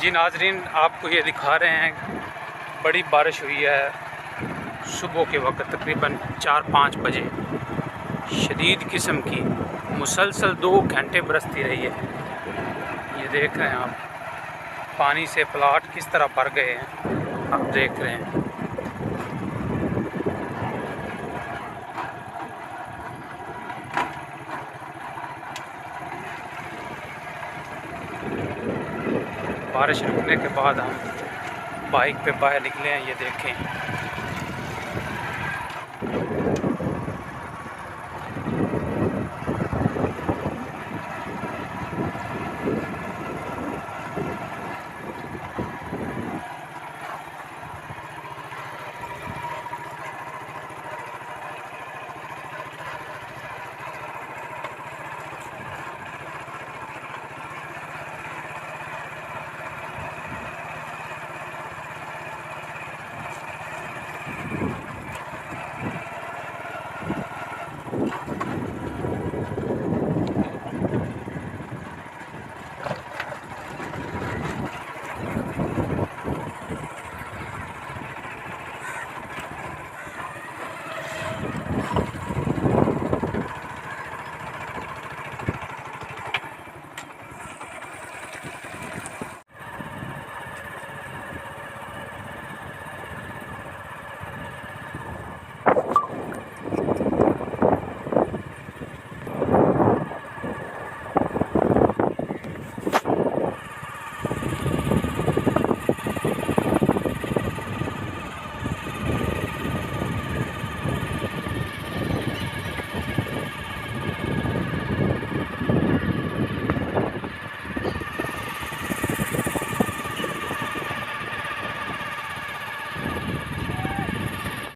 जी नाजरीन, आपको ये दिखा रहे हैं, बड़ी बारिश हुई है सुबह के वक्त तकरीबन 4-5 बजे। शदीद किस्म की मुसलसल 2 घंटे बरसती रही है। ये देख रहे हैं आप, पानी से प्लाट किस तरह भर गए हैं, आप देख रहे हैं। बारिश रुकने के बाद हम बाइक पे बाहर निकले हैं, ये देखें।